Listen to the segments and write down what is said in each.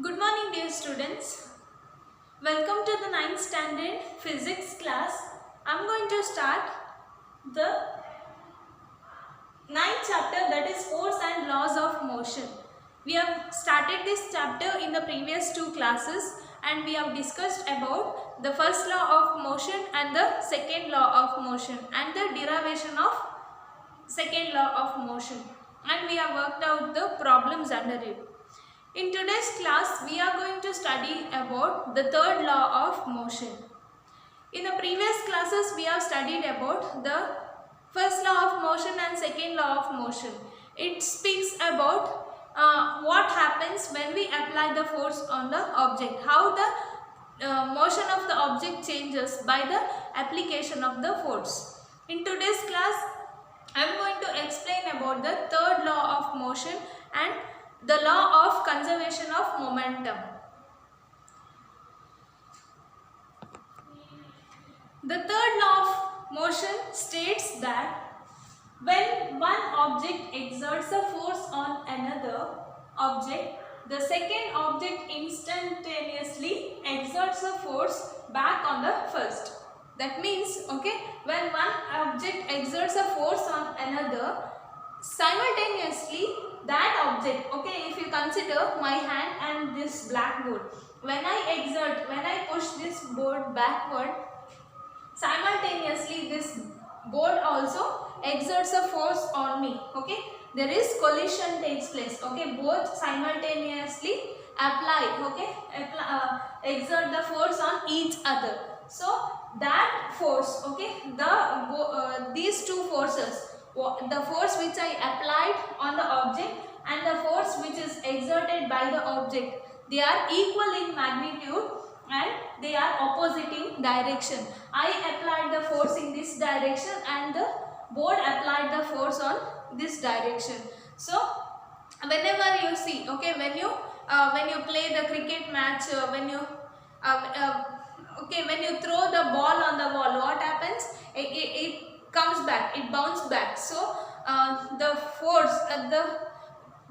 Good morning, dear students. Welcome to the 9th standard physics class. I am going to start the 9th chapter, that is force and laws of motion. We have started this chapter in the previous two classes and we have discussed about the first law of motion and the second law of motion and the derivation of second law of motion, and we have worked out the problems under it. In today's class, we are going to study about the third law of motion. In the previous classes, we have studied about the first law of motion and second law of motion. It speaks about what happens when we apply the force on the object, how the motion of the object changes by the application of the force. In today's class, I am going to explain about the third law of motion and the law of conservation of momentum. The third law of motion states that when one object exerts a force on another object, the second object instantaneously exerts a force back on the first. That means, when one object exerts a force on another, simultaneously that object, if you consider my hand and this blackboard, when I push this board backward, simultaneously this board also exerts a force on me. There is collision takes place. Both simultaneously exert the force on each other. So that force, these two forces, the force which I applied on the object and the force which is exerted by the object, they are equal in magnitude and they are opposite in direction. I applied the force in this direction and the board applied the force on this direction. So whenever you see, when you play the cricket match, when you throw the ball on the wall, what happens? It comes back, it bounces back. So the force,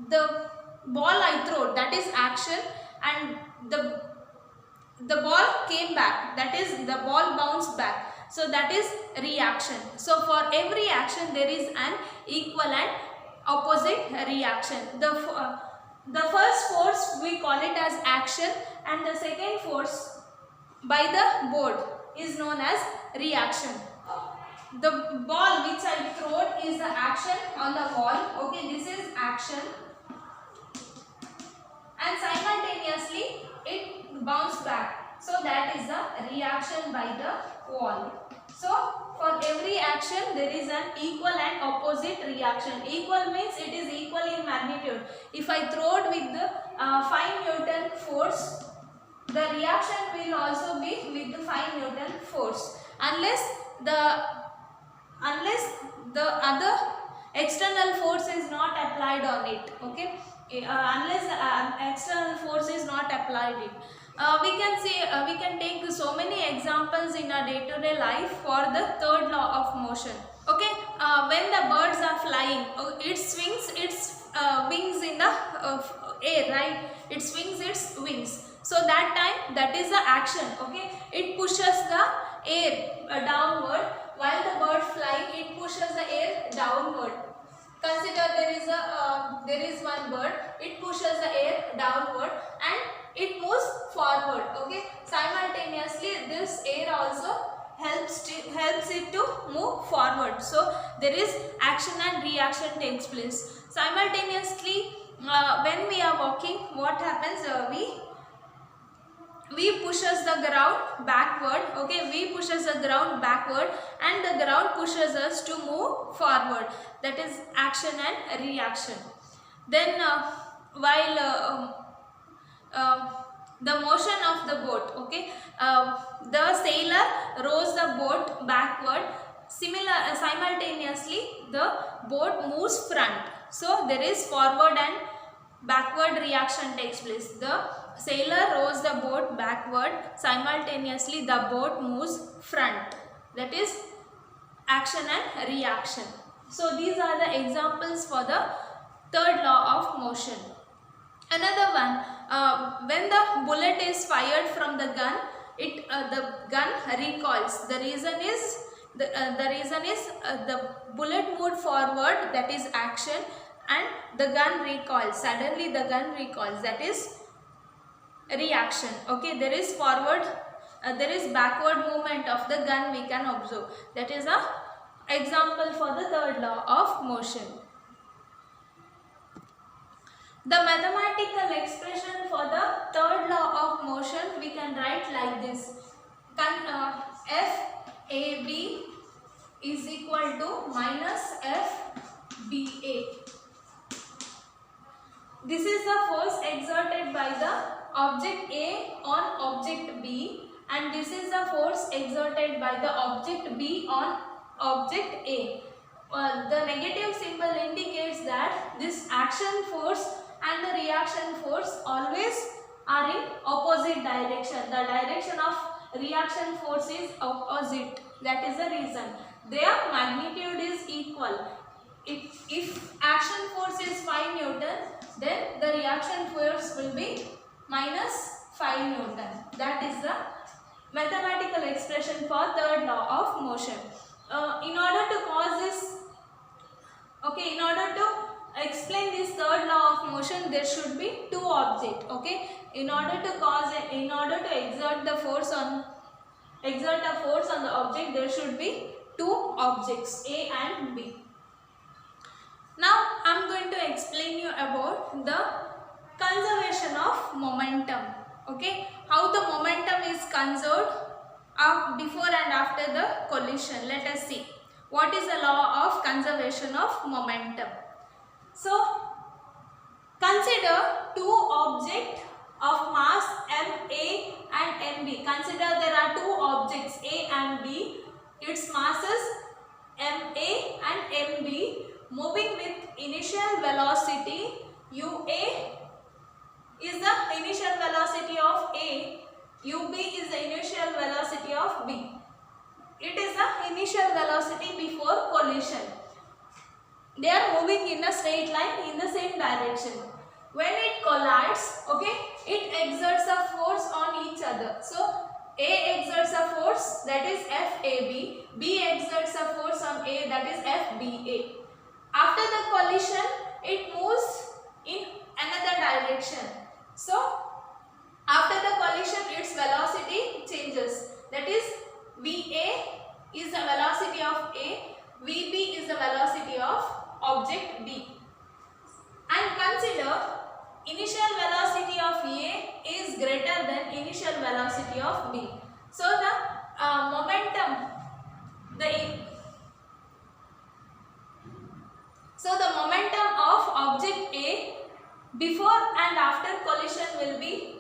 the ball I throw, that is action, and the ball came back, that is the ball bounced back. So that is reaction. So for every action there is an equal and opposite reaction. The first force we call it as action, and the second force by the board is known as reaction. The ball which I throw is the action on the wall. This is action, and simultaneously it bounced back. So that is the reaction by the wall. So for every action there is an equal and opposite reaction. Equal means it is equal in magnitude. If I throw it with the 5 Newton force, the reaction will also be with the 5 Newton force, unless the other external force is not applied on it. Unless external force is not applied it. We can take so many examples in our day-to-day life for the third law of motion. When the birds are flying, it swings its wings in the air, right? It swings its wings. So that time, that is the action. It pushes the air downward. While the bird flying, it pushes the air downward. Consider there is one bird. It pushes the air downward and it moves forward. Simultaneously this air also helps it to move forward. So there is action and reaction takes place simultaneously. When we are walking, what happens? We pushes the ground backward. We pushes the ground backward and the ground pushes us to move forward. That is action and reaction. Then while the motion of the boat, the sailor rows the boat backward. Simultaneously the boat moves front. So there is forward and backward reaction takes place. The sailor rows the boat backward, simultaneously the boat moves front. That is action and reaction. So these are the examples for the third law of motion. Another one, when the bullet is fired from the gun, the gun recoils. The reason is the bullet moved forward, that is action, and the gun recoils. Suddenly the gun recoils, that is reaction. Okay, there is backward movement of the gun we can observe. That is a example for the third law of motion. The mathematical expression for the third law of motion we can write like this. FAB is equal to minus FBA. This is the force exerted by the object A on object B, and this is the force exerted by the object B on object A. The negative symbol indicates that this action force and the reaction force always are in opposite direction. The direction of reaction force is opposite. That is the reason. Their magnitude is equal. If action force is 5 Newton, then the reaction force will be minus 5 Newton. That is the mathematical expression for third law of motion. In order to cause this, okay, in order to explain this third law of motion, there should be two objects. Okay, in order to exert a force on the object, there should be two objects, A and B. Now I am going to explain you about the conservation of momentum. Okay, how the momentum is conserved before and after the collision. Let us see what is the law of conservation of momentum. So consider two objects of mass MA and MB. Consider there are two objects A and B. Its masses MA and MB moving with initial velocity UA is the initial velocity of A, UB is the initial velocity of B. It is the initial velocity before collision. They are moving in a straight line in the same direction. When it collides, okay, it exerts a force on each other. So A exerts a force, that is FAB. B exerts a force on A, that is FBA. After the collision, it moves in another direction. So after the collision, its velocity changes. That is VA is the velocity of A, VB is the velocity of object B. And consider initial velocity of A is greater than initial velocity of B. So the momentum of object A before and after collision will be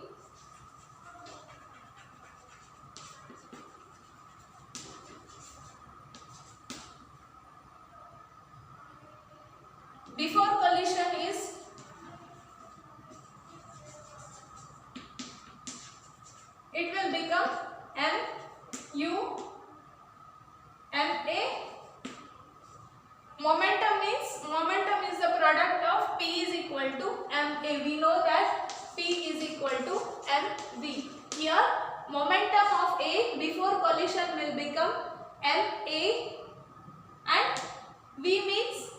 before collision is it will become MU MA. Momentum is the product of P is equal to MA. We know that P is equal to MV. Here momentum of A before collision will become MA and V means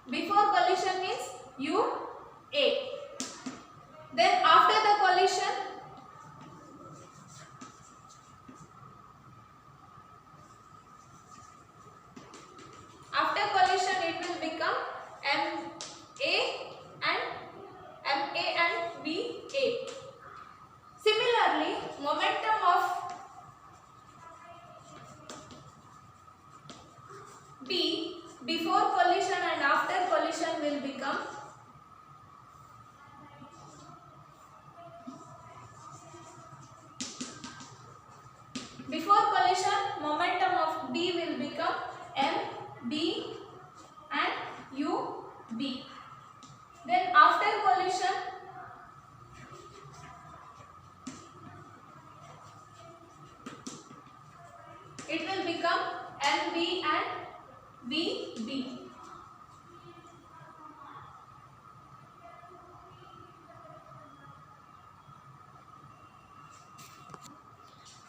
before collision means UA. Then after the collision, it will become MA and VA. Similarly, momentum of B before collision and after collision will become before collision momentum of B will become MB and UB. Then after collision it will become MB and VB.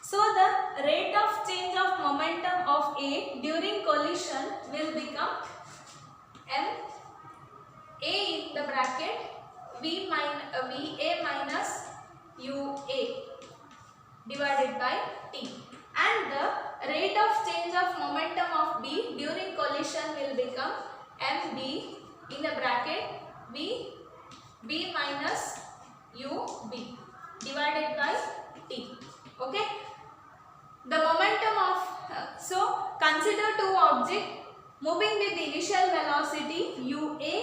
So the rate of change of momentum of A during collision will become m A in the bracket VA minus UA divided by T, and the rate of change of momentum of B during collision will become MB in the bracket VB minus UB divided by T. Okay, the momentum of so consider two objects moving with initial velocity UA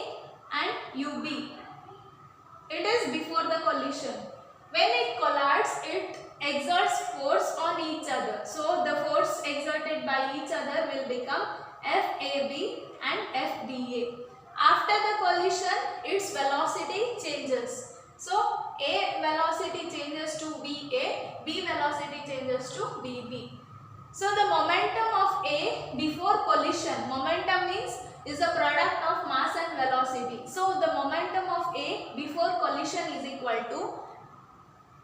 and UB. It is before the collision. When it collides, it exerts force on each other. So the force exerted by each other will become FAB and FBA. After the collision, its velocity changes. So A velocity changes to VA, B velocity changes to VB. So the momentum of A before collision, momentum means is the product of mass and velocity. So the momentum of A before collision is equal to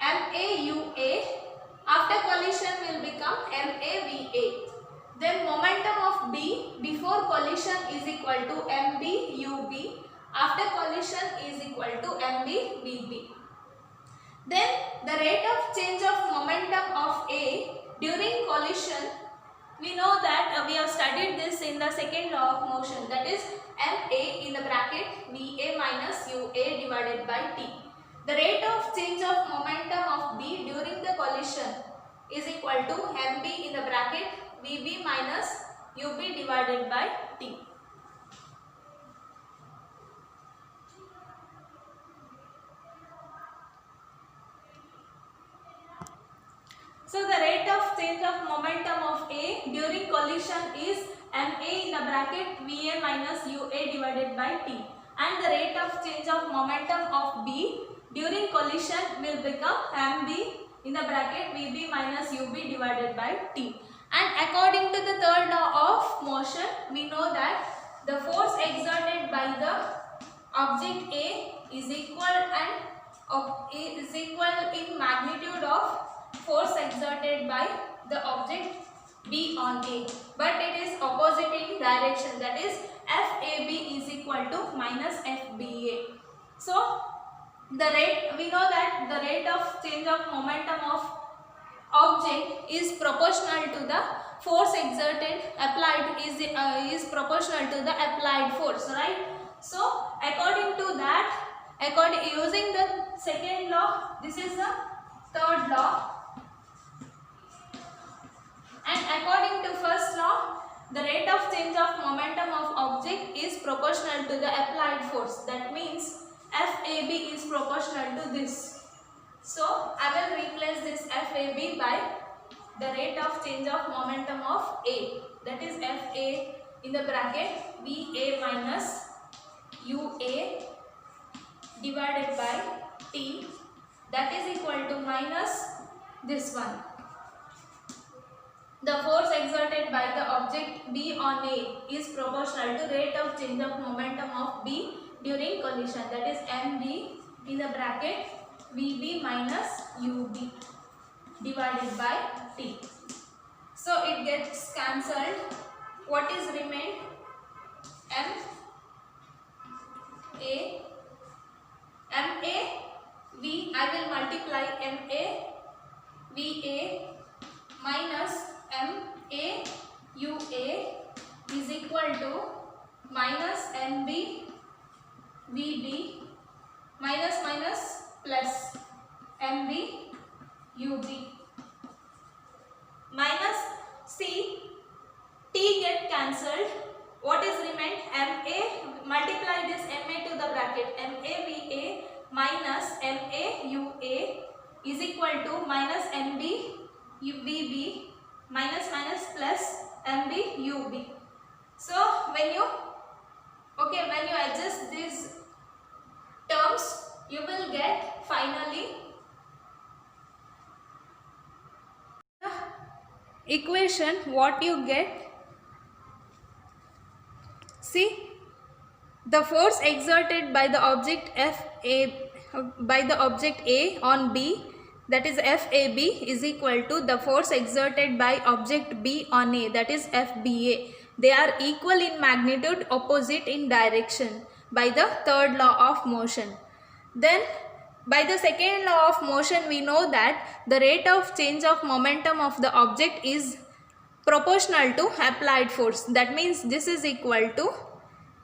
MAUA. After collision will become MAVA. Then momentum of B before collision is equal to MBUB. After collision is equal to MBVB. Then the rate of change of momentum of A during collision, we know that we have studied this in the second law of motion, that is MA in the bracket VA minus UA divided by T. The rate of change of momentum of B during the collision is equal to MB in the bracket VB minus UB divided by T. So the rate of change of momentum of A during collision is MA in the bracket VA minus UA divided by T, and the rate of change of momentum of B during collision will become MB in the bracket VB minus UB divided by T. And according to the third law of motion, we know that the force exerted by the object A is equal in magnitude of force exerted by the object B on A, but it is opposite in direction, that is FAB is equal to minus FBA. So the rate, we know that the rate of change of momentum of object is proportional to the force exerted applied is proportional to the applied force, right? So according to that, using the second law, this is the third law, and according to first law, the rate of change of momentum of object is proportional to the applied force. That means FAB is proportional to this. So I will replace this FAB by the rate of change of momentum of A, that is FA in the bracket VA minus UA divided by T, that is equal to minus this one. The force exerted by the object B on A is proportional to rate of change of momentum of B during collision, that is MB in the bracket VB minus UB divided by T. So it gets cancelled. What is remained? I will multiply VA minus MAUA is equal to minus VB minus plus UB minus T get cancelled. What is remained? Multiply this MA to the bracket MAVA minus MAUA is equal to minus VB minus plus MBUB. So when you adjust these terms, you will get finally the equation. What you get? See, the force exerted by the object A on B that is FAB is equal to the force exerted by object B on A, that is FBA. They are equal in magnitude, opposite in direction by the third law of motion. Then by the second law of motion we know that the rate of change of momentum of the object is proportional to applied force. That means this is equal to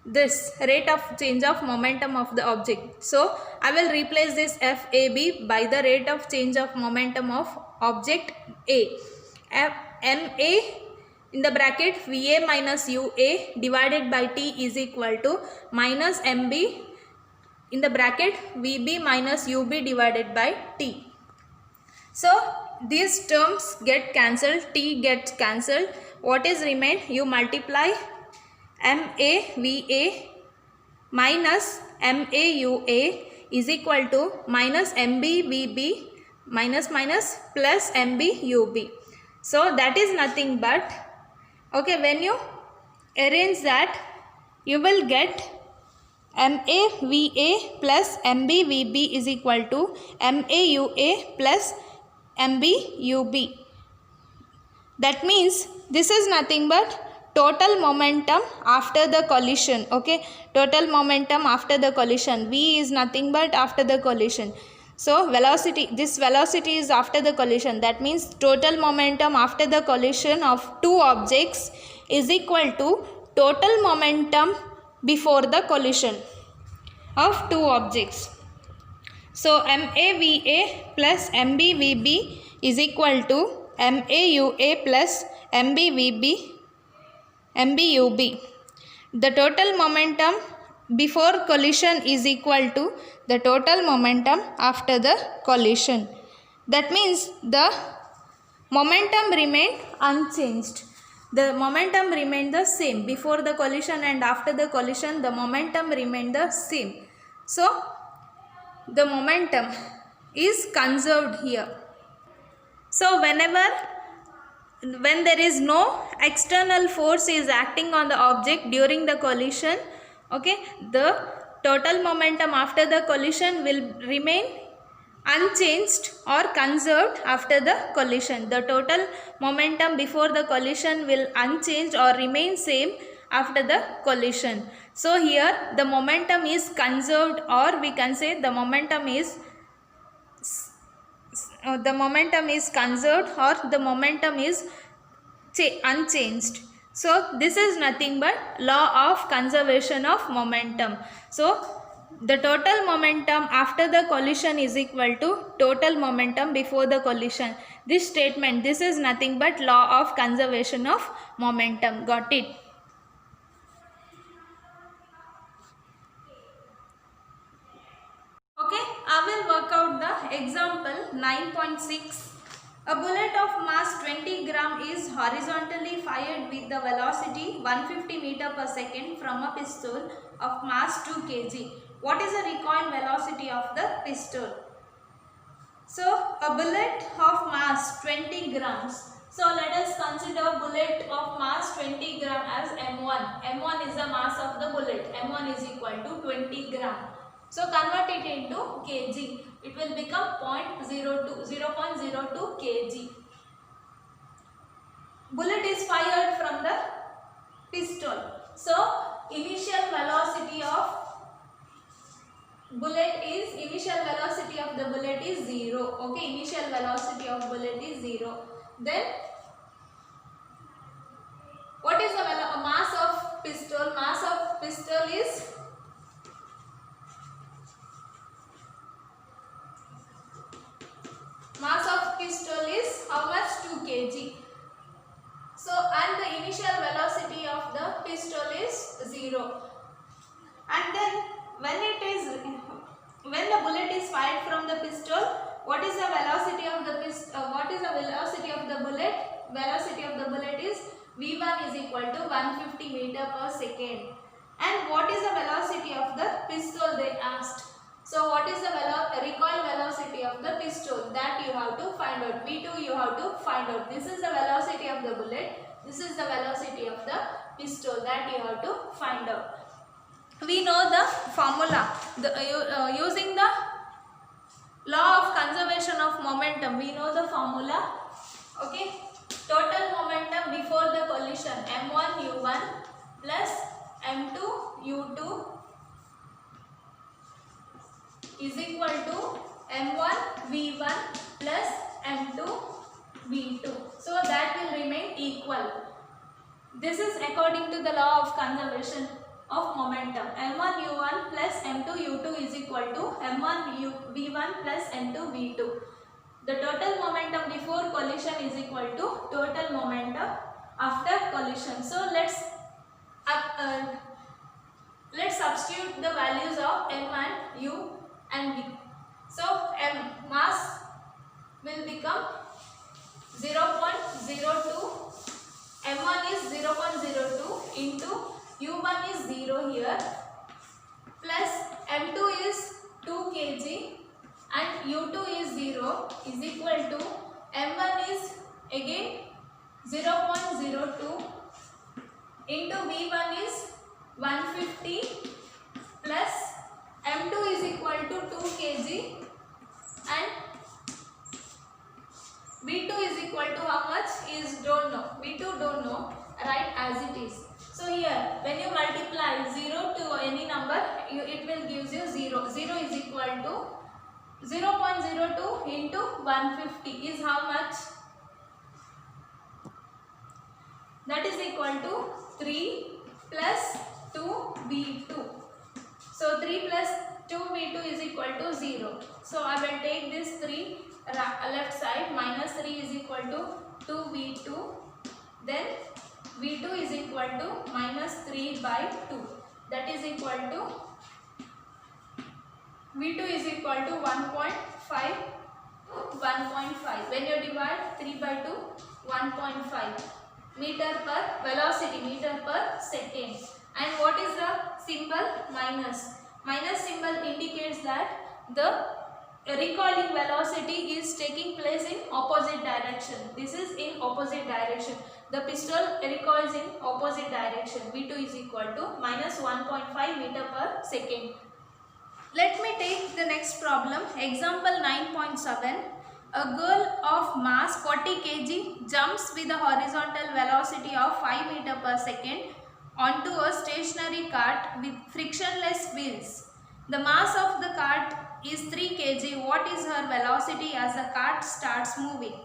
this rate of change of momentum of the object. So I will replace this FAB by the rate of change of momentum of object A. MA in the bracket VA minus UA divided by T is equal to minus MB in the bracket VB minus UB divided by T. So these terms get cancelled, T gets cancelled. What is remain? You multiply MAVA minus MAUA is equal to minus MBVB minus plus MBUB. So that is nothing but, okay, when you arrange that, you will get MAVA plus MBVB is equal to MAUA plus MBUB. That means this is nothing but total momentum after the collision. Okay, total momentum after the collision. V is nothing but after the collision. So velocity, this velocity is after the collision. That means total momentum after the collision of two objects is equal to total momentum before the collision of two objects. So MAVA plus MBVB is equal to MAUA plus MBUB. The total momentum before collision is equal to the total momentum after the collision. That means the momentum remained unchanged. The momentum remained the same before the collision and after the collision. The momentum remained the same. So the momentum is conserved here. So when there is no external force is acting on the object during the collision, okay, the total momentum after the collision will remain unchanged or conserved after the collision. The total momentum before the collision will unchanged or remain same after the collision. So here the momentum is conserved, or we can say the momentum is conserved, or the momentum is unchanged. So this is nothing but law of conservation of momentum. So the total momentum after the collision is equal to total momentum before the collision. This statement, this is nothing but law of conservation of momentum. Got it? Okay, I will work out the example 9.6. A bullet of mass 20 gram is horizontally fired with the velocity 150 meter per second from a pistol of mass 2 kg. What is the recoil velocity of the pistol? So a bullet of mass 20 grams. So let us consider bullet of mass 20 gram as M1. M1 is the mass of the bullet. M1 is equal to 20 gram. So convert it into kg. It will become 0.02 kg. Bullet is fired from the pistol. So initial velocity of the bullet is 0. Okay, initial velocity of bullet is 0. Then what is the mass of pistol? Mass of pistol is how much? 2 kg. So and the initial velocity of the pistol is 0. And then when the bullet is fired from the pistol, what is the velocity of the bullet? Velocity of the bullet is V1 is equal to 150 meter per second. And what is the velocity of the pistol, they asked. So what is the recoil velocity of the pistol? That you have to find out. V2 you have to find out. This is the velocity of the bullet. This is the velocity of the pistol. That you have to find out. We know the formula. Using the law of conservation of momentum, we know the formula. Okay, total momentum before the collision m1 u1 plus m2 u2 is equal to m1 v1 plus m2 v2. So that will remain equal. This is according to the law of conservation of momentum. m1 u1 plus m2 u2 is equal to m1 v1 plus m2 v2. The total momentum before collision is equal to total momentum after collision. So let's substitute the values of m and u and v. So mass will become 0.02. m1 is 0.02 into u1 is 0 here plus m2 is 2 kg and u2 is 0 is equal to m1 is again 0.02 into v1 is 150 plus m2 is equal to 2 kg and v2 is equal to how much is don't know. v2 don't know, write as it is. So here when you multiply 0 to any number, it will gives you 0. 0 is equal to 0.02 into 150 is how much? That is equal to 3 plus 2v2. So 3 plus 2v2 is equal to 0. So I will take this 3 left side, minus 3 is equal to 2v2. Then v2 is equal to minus 3 by 2. That is equal to v2 is equal to 1.5. When you divide 3 by 2, 1.5 meter per velocity, meter per second. And what is the symbol? Minus. Minus symbol indicates that the recoiling velocity is taking place in opposite direction. This is in opposite direction. The pistol recoils in opposite direction. v2 is equal to minus 1.5 meter per second. Let me take the next problem. Example 9.7. A girl of mass 40 kg jumps with a horizontal velocity of 5 meter per second onto a stationary cart with frictionless wheels. The mass of the cart is 3 kg. What is her velocity as the cart starts moving?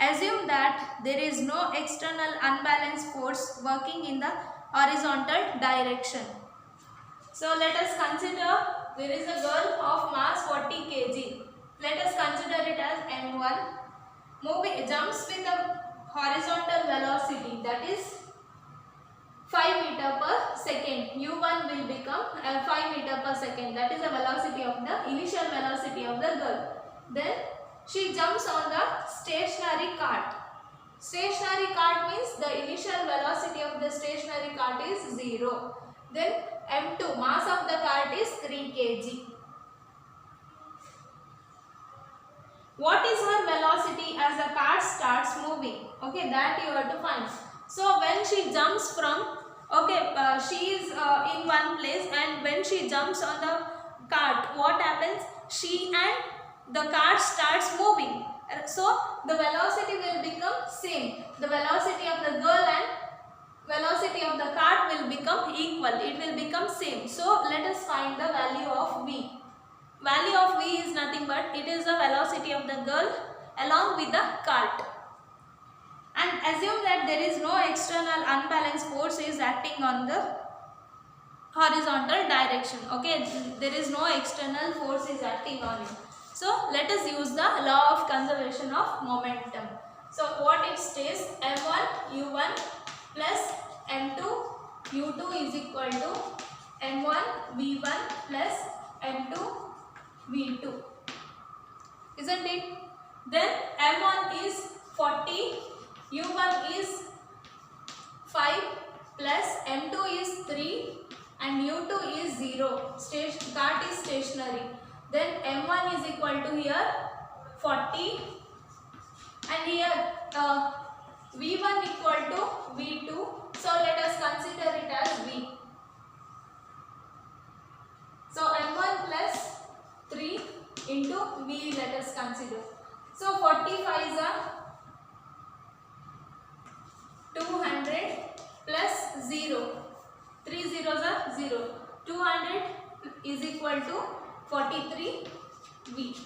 Assume that there is no external unbalanced force working in the horizontal direction. So let us consider there is a girl of mass 40 kg. Let us consider it as m1. Jumps with a horizontal velocity, that is 5 meter per second. u1 will become 5 meter per second. That is the velocity of the initial velocity of the girl. Then she jumps on the stationary cart. Stationary cart means the initial velocity of the stationary cart is 0. Then m2, mass of the cart is 3 kg. What is her velocity as the cart starts moving? Okay, that you have to find. So when she jumps from, she is in one place, and when she jumps on the cart, what happens? She and the cart starts moving. So the velocity will become same. The velocity of the girl and velocity of the cart will become equal. It will become same. So let us find the value of v. Value of v is nothing but it is the velocity of the girl along with the cart. And assume that there is no external unbalanced force is acting on the horizontal direction. Okay, there is no external force is acting on it. So let us use the law of conservation of momentum. So what it states, m1 u1 plus m2 u2 is equal to m1 v1 plus m2 v2, isn't it? Then m1 is 40, u1 is 5 plus m2 is 3 and u2 is 0. Cart is stationary. Then m1 is equal to here 40 and here v1 equal to v2. So let us consider it as v. So m1 plus 3 into v let us consider. So 45 is 200 plus 0. 3 zeros are 0. 200 is equal to 43 V.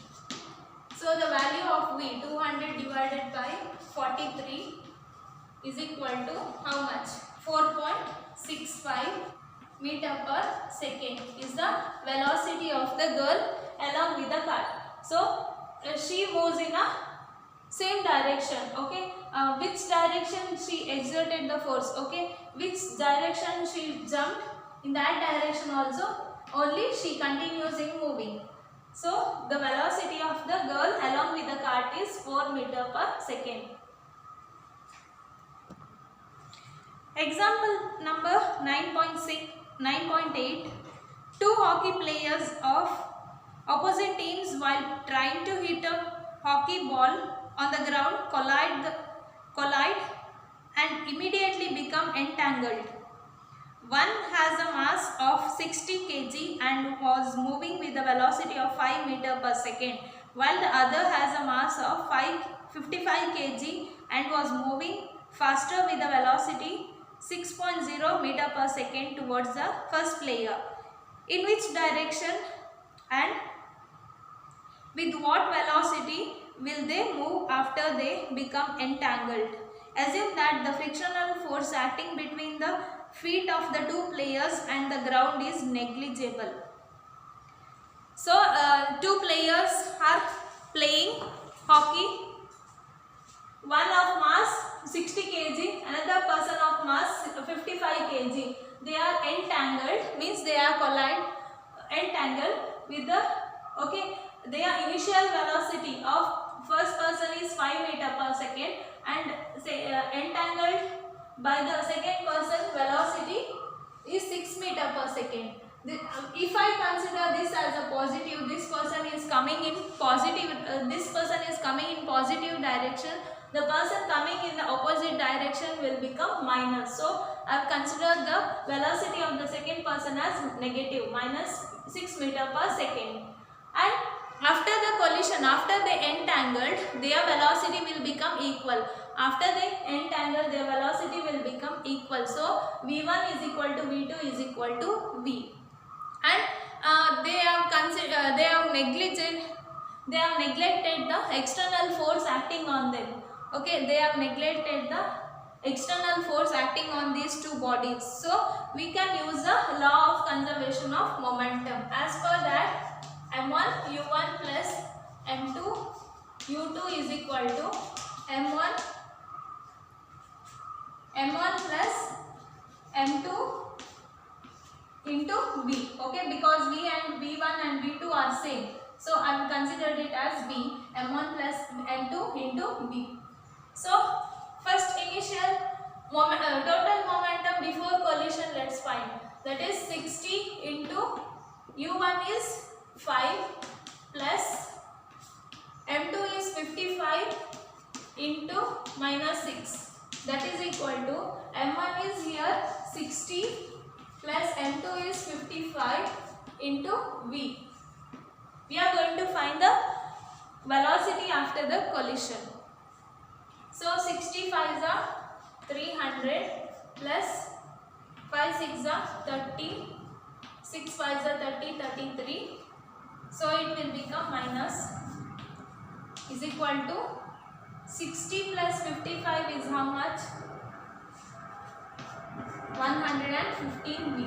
So the value of V, 200 divided by 43 is equal to how much? 4.65 meter per second is the velocity of the girl along with the car. So she moves in a same direction, okay. Which direction she exerted the force, okay. Which direction she jumped, in that direction also only she continues in moving. So the velocity of the girl along with the cart is 4 meter per second. Example number 9.8. Two hockey players of opposite teams while trying to hit a hockey ball on the ground collide and immediately become entangled. One has a mass of 60 kg and was moving with a velocity of 5 meter per second, while the other has a mass of 55 kg and was moving faster with a velocity 6.0 meter per second towards the first player. In which direction and with what velocity will they move after they become entangled? Assume that the frictional force acting between the feet of the two players and the ground is negligible. So, two players are playing hockey. One of mass 60 kg, another person of mass 55 kg. They are entangled, means they are entangled with the, okay, their initial velocity of first person is 5 meter per second and say entangled by the second person velocity is 6 meter per second. If I consider this as a positive, this person is coming in positive, direction, the person coming in the opposite direction will become minus. So I have considered the velocity of the second person as negative, minus 6 meter per second. And after the collision, after they entangled, their velocity will become equal. After they entangle, their velocity will become equal. So V1 is equal to V2 is equal to V. And they have neglected the external force acting on them. Okay, they have neglected the external force acting on these two bodies. So we can use the law of conservation of momentum. As per that, M1 U1 plus M2 U2 is equal to M1 plus M2 into V. Okay, because V and V1 and V2 are same. So I will consider it as V, M1 plus M2 into V. So first initial total momentum before collision, let's find. That is 60 into U1 is 5 plus M2 is 55 into minus 6. That is equal to M1 is here 60 plus M2 is 55 into V. We are going to find the velocity after the collision. So 65 is 300 plus 5 6 is 30, 6 5 is 30, 33. So it will become minus is equal to 60 plus 55 is how much? 115 V.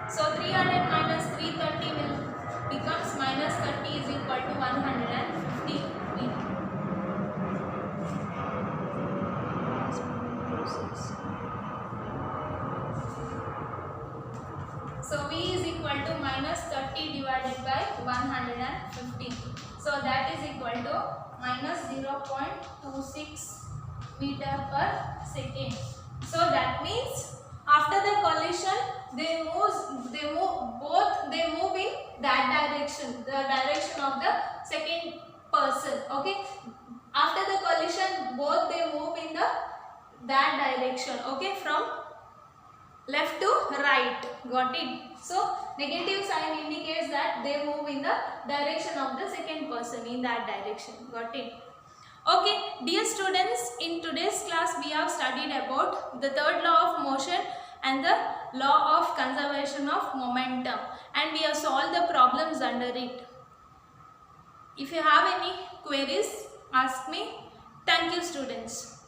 So 300 minus 330 will becomes minus 30 is equal to 115 V. So V is equal to minus 30 divided by 115. So that is equal to minus 0.26 meter per second. So that means after the collision they move in that direction, the direction of the second person. Okay, after the collision both they move in that direction. Okay, from left to right. Got it? So negative sign indicates that they move in the direction of the second person. person in that direction. Got it? Okay, dear students, in today's class we have studied about the third law of motion and the law of conservation of momentum, and we have solved the problems under it. If you have any queries, ask me. Thank you, students.